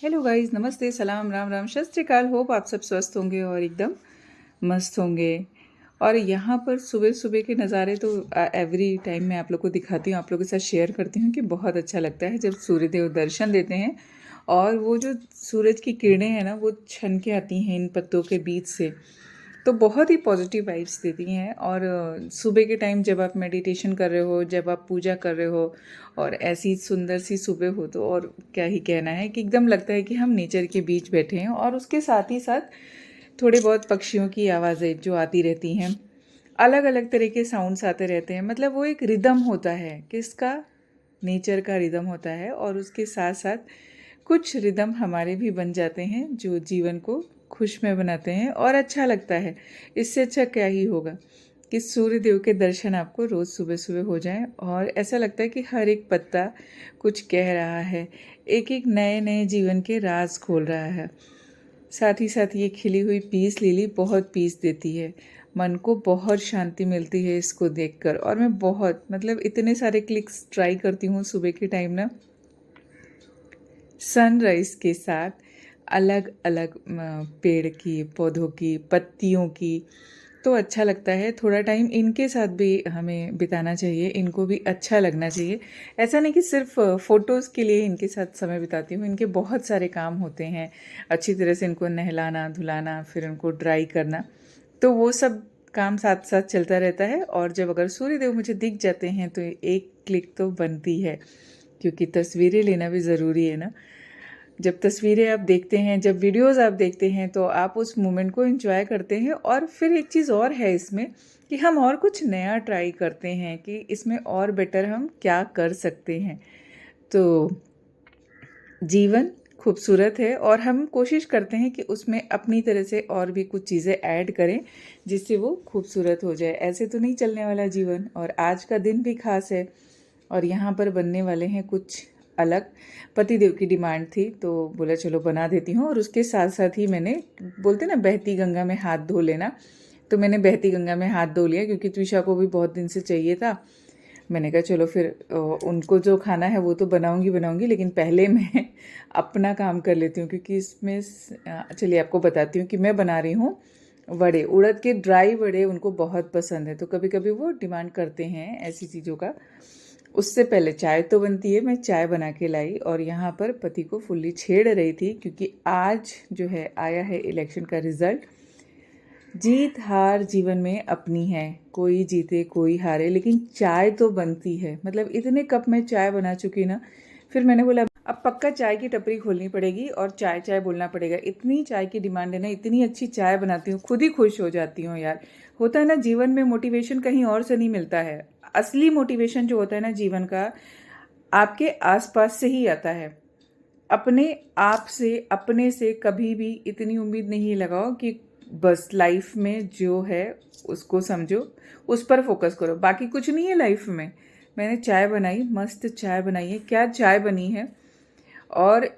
Hello guys, नमस्ते, सलाम, राम राम, सत श्री अकाल। होप आप सब स्वस्थ होंगे और एकदम मस्त होंगे। और यहाँ पर सुबह सुबह के नज़ारे तो एवरी टाइम मैं आप लोग को दिखाती हूँ, आप लोगों के साथ शेयर करती हूँ कि बहुत अच्छा लगता है जब सूर्यदेव दर्शन देते हैं और वो जो सूरज की किरणें हैं ना, वो छन के आती हैं इन पत्तों के बीच से, तो बहुत ही पॉजिटिव वाइब्स देती हैं। और सुबह के टाइम जब आप मेडिटेशन कर रहे हो, जब आप पूजा कर रहे हो और ऐसी सुंदर सी सुबह हो, तो और क्या ही कहना है कि एकदम लगता है कि हम नेचर के बीच बैठे हैं। और उसके साथ ही साथ थोड़े बहुत पक्षियों की आवाज़ें जो आती रहती हैं, अलग अलग तरह के साउंड्स आते रहते हैं। मतलब वो एक रिदम होता है, किसका? नेचर का रिदम होता है। और उसके साथ साथ कुछ रिदम हमारे भी बन जाते हैं जो जीवन को खुशमय बनाते हैं और अच्छा लगता है। इससे अच्छा क्या ही होगा कि सूर्य देव के दर्शन आपको रोज़ सुबह सुबह हो जाएं और ऐसा लगता है कि हर एक पत्ता कुछ कह रहा है, एक एक नए नए जीवन के राज खोल रहा है। साथ ही साथ ये खिली हुई पीस लिली बहुत पीस देती है, मन को बहुत शांति मिलती है इसको देखकर। और मैं बहुत मतलब इतने सारे क्लिक्स ट्राई करती हूँ सुबह के टाइम ना, सनराइज़ के साथ अलग अलग पेड़ की, पौधों की, पत्तियों की। तो अच्छा लगता है। थोड़ा टाइम इनके साथ भी हमें बिताना चाहिए, इनको भी अच्छा लगना चाहिए। ऐसा नहीं कि सिर्फ फ़ोटोज़ के लिए इनके साथ समय बिताती हूँ, इनके बहुत सारे काम होते हैं। अच्छी तरह से इनको नहलाना धुलाना, फिर उनको ड्राई करना, तो वो सब काम साथ साथ चलता रहता है। और जब अगर सूर्यदेव मुझे दिख जाते हैं तो एक क्लिक तो बनती है, क्योंकि तस्वीरें लेना भी ज़रूरी है ना। जब तस्वीरें आप देखते हैं, जब वीडियोस आप देखते हैं, तो आप उस मोमेंट को एंजॉय करते हैं। और फिर एक चीज़ और है इसमें कि हम और कुछ नया ट्राई करते हैं कि इसमें और बेटर हम क्या कर सकते हैं। तो जीवन खूबसूरत है और हम कोशिश करते हैं कि उसमें अपनी तरह से और भी कुछ चीज़ें ऐड करें जिससे वो खूबसूरत हो जाए। ऐसे तो नहीं चलने वाला जीवन। और आज का दिन भी खास है और यहाँ पर बनने वाले हैं कुछ अलग। पतिदेव की डिमांड थी तो बोला चलो बना देती हूँ। और उसके साथ साथ ही मैंने, बोलते ना बहती गंगा में हाथ धो लेना, तो मैंने बहती गंगा में हाथ धो लिया क्योंकि त्विषा को भी बहुत दिन से चाहिए था। मैंने कहा चलो फिर उनको जो खाना है वो तो बनाऊंगी, लेकिन पहले मैं अपना काम कर लेती हूँ। क्योंकि इसमें चलिए आपको बताती हूँ कि मैं बना रही हूँ वड़े, उड़द के ड्राई वड़े। उनको बहुत पसंद है तो कभी कभी वो डिमांड करते हैं ऐसी चीज़ों का। उससे पहले चाय तो बनती है, मैं चाय बना के लाई और यहाँ पर पति को फुल्ली छेड़ रही थी क्योंकि आज जो है आया है इलेक्शन का रिजल्ट। जीत हार जीवन में अपनी है, कोई जीते कोई हारे, लेकिन चाय तो बनती है। मतलब इतने कप में चाय बना चुकी ना, फिर मैंने बोला अब पक्का चाय की टपरी खोलनी पड़ेगी और चाय चाय बोलना पड़ेगा। इतनी चाय की डिमांड है ना, इतनी अच्छी चाय बनाती हूँ, खुद ही खुश हो जाती हूँ यार। होता है ना जीवन में मोटिवेशन कहीं और से नहीं मिलता है। असली मोटिवेशन जो होता है ना जीवन का, आपके आसपास से ही आता है। अपने आप से, अपने से कभी भी इतनी उम्मीद नहीं लगाओ कि बस लाइफ में जो है उसको समझो, उस पर फोकस करो, बाकी कुछ नहीं है लाइफ में। मैंने चाय बनाई, मस्त चाय बनाई है, क्या चाय बनी है। और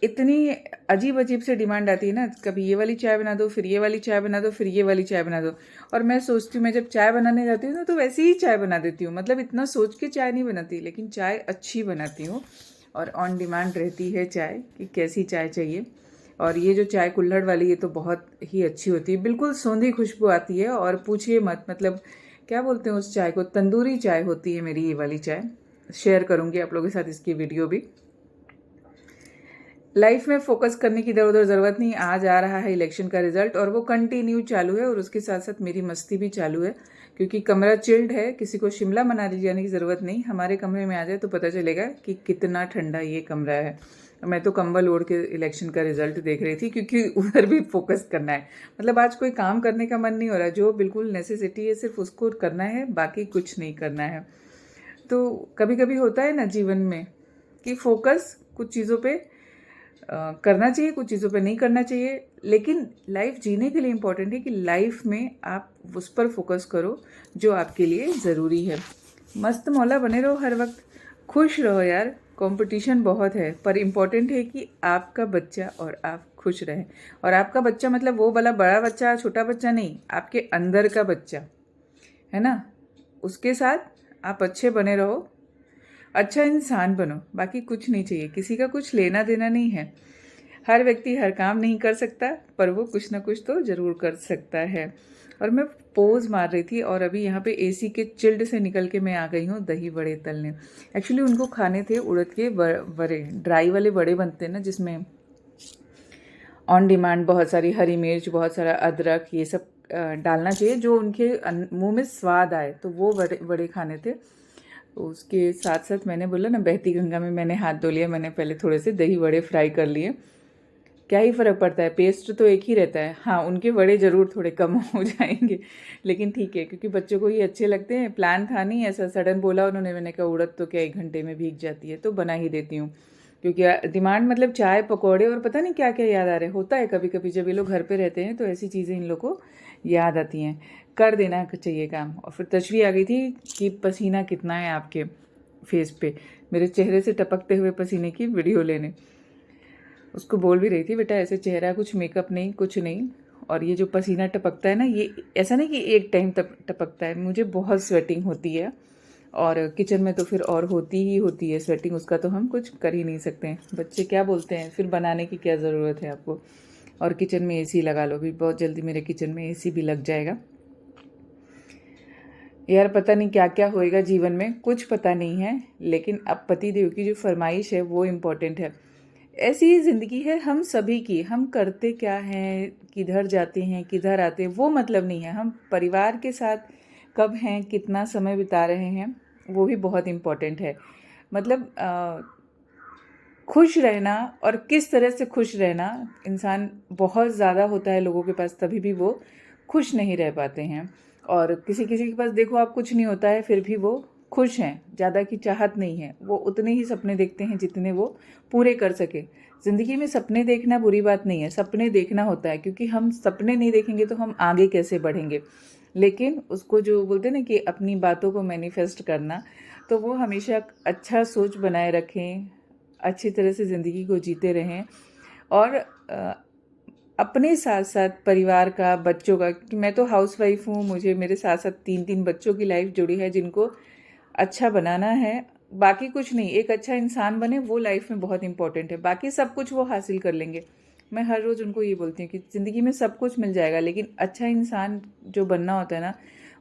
इतनी अजीब अजीब से डिमांड आती है ना, कभी ये वाली चाय बना दो, फिर ये वाली चाय बना दो, फिर ये वाली चाय बना दो। और मैं सोचती हूँ, मैं जब चाय बनाने जाती हूँ ना तो वैसे ही चाय बना देती हूँ। मतलब इतना सोच के चाय नहीं बनाती, लेकिन चाय अच्छी बनाती हूँ। और ऑन डिमांड रहती है चाय कि कैसी चाय चाहिए। और ये जो चाय कुल्हड़ वाली, ये तो बहुत ही अच्छी होती है, बिल्कुल सौंधी खुशबू आती है। और पूछिए मत, मतलब क्या बोलते हैं उस चाय को, तंदूरी चाय होती है मेरी ये वाली चाय। शेयर करूँगी आप लोगों के साथ इसकी वीडियो भी। लाइफ में फोकस करने की इधर उधर ज़रूरत नहीं। आज आ रहा है इलेक्शन का रिजल्ट और वो कंटिन्यू चालू है और उसके साथ साथ मेरी मस्ती भी चालू है। क्योंकि कमरा चिल्ड है, किसी को शिमला मनाली जाने की ज़रूरत नहीं, हमारे कमरे में आ जाए तो पता चलेगा कि कितना ठंडा ये कमरा है। मैं तो कंबल ओढ़ के इलेक्शन का रिजल्ट देख रही थी क्योंकि उधर भी फोकस करना है। मतलब आज कोई काम करने का मन नहीं हो रहा, जो बिल्कुल नेसेसिटी है सिर्फ उसको करना है, बाकी कुछ नहीं करना है। तो कभी कभी होता है ना जीवन में कि फोकस कुछ चीज़ों पे करना चाहिए, कुछ चीज़ों पे नहीं करना चाहिए। लेकिन लाइफ जीने के लिए इम्पोर्टेंट है कि लाइफ में आप उस पर फोकस करो जो आपके लिए ज़रूरी है। मस्त मौला बने रहो, हर वक्त खुश रहो यार। कंपटीशन बहुत है पर इम्पॉर्टेंट है कि आपका बच्चा और आप खुश रहें। और आपका बच्चा मतलब वो वाला बड़ा बच्चा छोटा बच्चा नहीं, आपके अंदर का बच्चा है ना, उसके साथ आप अच्छे बने रहो, अच्छा इंसान बनो, बाकी कुछ नहीं चाहिए, किसी का कुछ लेना देना नहीं है। हर व्यक्ति हर काम नहीं कर सकता, पर वो कुछ ना कुछ तो ज़रूर कर सकता है। और मैं पोज़ मार रही थी और अभी यहाँ पे एसी के चिल्ड से निकल के मैं आ गई हूँ दही बड़े तलने। एक्चुअली उनको खाने थे उड़द के बड़े, ड्राई वाले बड़े बनते हैं ना, जिसमें ऑन डिमांड बहुत सारी हरी मिर्च, बहुत सारा अदरक, ये सब डालना चाहिए जो उनके मुंह में स्वाद आए, तो वो बड़े बड़े खाने थे। उसके साथ साथ मैंने बोला ना, बहती गंगा में मैंने हाथ धो लिया। मैंने पहले थोड़े से दही बड़े फ्राई कर लिए। क्या ही फ़र्क पड़ता है, पेस्ट तो एक ही रहता है। हाँ, उनके बड़े ज़रूर थोड़े कम हो जाएंगे, लेकिन ठीक है, क्योंकि बच्चों को ये अच्छे लगते हैं। प्लान था नहीं, ऐसा सडन बोला उन्होंने। मैंने कहा उड़द तो क्या 1 घंटे में भीग जाती है, तो बना ही देती हूँ। क्योंकि डिमांड मतलब चाय पकौड़े और पता नहीं क्या क्या याद आ रहे होता है। कभी कभी जब ये लोग घर पे रहते हैं तो ऐसी चीज़ें इन लोग को याद आती हैं। कर देना चाहिए काम। और फिर तशवी आ गई थी कि पसीना कितना है आपके फेस पे, मेरे चेहरे से टपकते हुए पसीने की वीडियो लेने। उसको बोल भी रही थी, बेटा ऐसे चेहरा, कुछ मेकअप नहीं, कुछ नहीं। और ये जो पसीना टपकता है ना, ये ऐसा नहीं कि एक टाइम टपकता है, मुझे बहुत स्वेटिंग होती है। और किचन में तो फिर और होती ही होती है स्वेटिंग, उसका तो हम कुछ कर ही नहीं सकते हैं। बच्चे क्या बोलते हैं, फिर बनाने की क्या ज़रूरत है आपको। और किचन में एसी लगा लो भी, बहुत जल्दी मेरे किचन में एसी भी लग जाएगा। यार पता नहीं क्या क्या होएगा जीवन में, कुछ पता नहीं है। लेकिन अब पति देव की जो फरमाइश है वो इम्पोर्टेंट है। ऐसी ही ज़िंदगी है हम सभी की। हम करते क्या हैं, किधर जाते हैं, किधर आते हैं, वो मतलब नहीं है। हम परिवार के साथ कब हैं, कितना समय बिता रहे हैं, वो भी बहुत इम्पोर्टेंट है। मतलब खुश रहना, और किस तरह से खुश रहना। इंसान बहुत ज़्यादा होता है लोगों के पास, तभी भी वो खुश नहीं रह पाते हैं। और किसी किसी के पास देखो आप, कुछ नहीं होता है फिर भी वो खुश हैं, ज़्यादा की चाहत नहीं है। वो उतने ही सपने देखते हैं जितने वो पूरे कर सके। ज़िंदगी में सपने देखना बुरी बात नहीं है, सपने देखना होता है, क्योंकि हम सपने नहीं देखेंगे तो हम आगे कैसे बढ़ेंगे। लेकिन उसको जो बोलते हैं ना कि अपनी बातों को मैनिफेस्ट करना, तो वो हमेशा अच्छा सोच बनाए रखें, अच्छी तरह से ज़िंदगी को जीते रहें। और अपने साथ साथ परिवार का, बच्चों का, कि मैं तो हाउसवाइफ हूँ, मुझे मेरे साथ साथ 3-3 बच्चों की लाइफ जुड़ी है जिनको अच्छा बनाना है। बाकी कुछ नहीं, एक अच्छा इंसान बने, वो लाइफ में बहुत इंपॉर्टेंट है। बाकी सब कुछ वो हासिल कर लेंगे। मैं हर रोज़ उनको ये बोलती हूँ कि ज़िंदगी में सब कुछ मिल जाएगा, लेकिन अच्छा इंसान जो बनना होता है ना,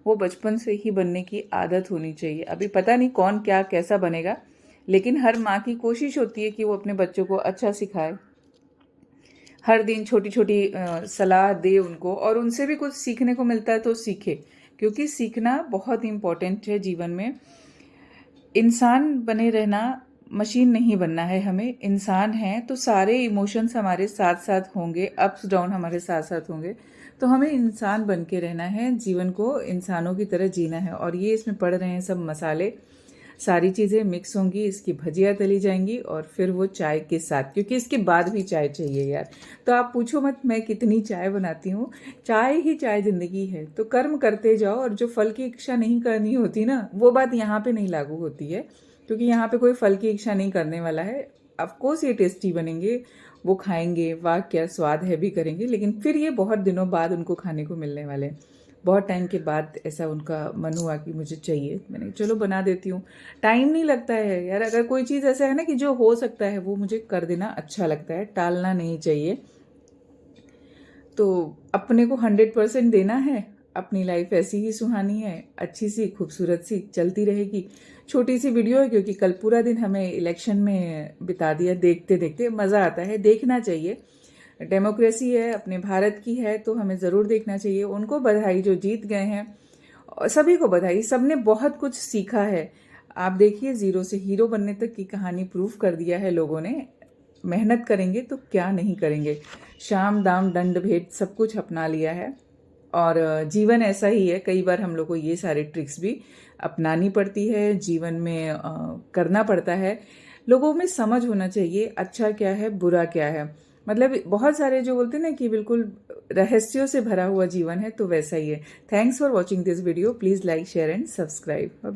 वो बचपन से ही बनने की आदत होनी चाहिए। अभी पता नहीं कौन क्या कैसा बनेगा, लेकिन हर माँ की कोशिश होती है कि वो अपने बच्चों को अच्छा सिखाए। हर दिन छोटी छोटी सलाह दे उनको, और उनसे भी कुछ सीखने को मिलता है तो सीखे, क्योंकि सीखना बहुत इम्पोर्टेंट है जीवन में। इंसान बने रहना, मशीन नहीं बनना है हमें। इंसान हैं तो सारे इमोशंस हमारे साथ साथ होंगे, अप्स डाउन हमारे साथ साथ होंगे। तो हमें इंसान बन के रहना है, जीवन को इंसानों की तरह जीना है। और ये इसमें पड़ रहे हैं सब मसाले, सारी चीज़ें मिक्स होंगी, इसकी भजिया तली जाएंगी, और फिर वो चाय के साथ, क्योंकि इसके बाद भी चाय चाहिए यार। तो आप पूछो मत मैं कितनी चाय बनाती हूँ। चाय ही चाय ज़िंदगी है। तो कर्म करते जाओ, और जो फल की इच्छा नहीं करनी होती ना, वो बात यहाँ पे नहीं लागू होती है, क्योंकि यहाँ पे कोई फल की इच्छा नहीं करने वाला है। ऑफकोर्स ये टेस्टी बनेंगे, वो खाएंगे, वाह क्या स्वाद है भी करेंगे, लेकिन फिर ये बहुत दिनों बाद उनको खाने को मिलने वाले हैं। बहुत टाइम के बाद ऐसा उनका मन हुआ कि मुझे चाहिए, मैंने चलो बना देती हूँ। टाइम नहीं लगता है यार, अगर कोई चीज़ ऐसा है ना कि जो हो सकता है वो मुझे कर देना अच्छा लगता है, टालना नहीं चाहिए। तो अपने को 100% देना है। अपनी लाइफ ऐसी ही सुहानी है, अच्छी सी खूबसूरत सी चलती रहेगी। छोटी सी वीडियो है, क्योंकि कल पूरा दिन हमें इलेक्शन में बिता दिया। देखते देखते मज़ा आता है, देखना चाहिए। डेमोक्रेसी है, अपने भारत की है, तो हमें ज़रूर देखना चाहिए। उनको बधाई जो जीत गए हैं, और सभी को बधाई। सबने बहुत कुछ सीखा है। आप देखिए, ज़ीरो से हीरो बनने तक की कहानी प्रूफ कर दिया है लोगों ने। मेहनत करेंगे तो क्या नहीं करेंगे। शाम दाम दंड भेद सब कुछ अपना लिया है। और जीवन ऐसा ही है, कई बार हम लोग को ये सारे ट्रिक्स भी अपनानी पड़ती है, जीवन में करना पड़ता है। लोगों में समझ होना चाहिए अच्छा क्या है, बुरा क्या है। मतलब बहुत सारे जो बोलते हैं ना कि बिल्कुल रहस्यों से भरा हुआ जीवन है, तो वैसा ही है। Thanks for watching this video. Please like, share and subscribe. Bye.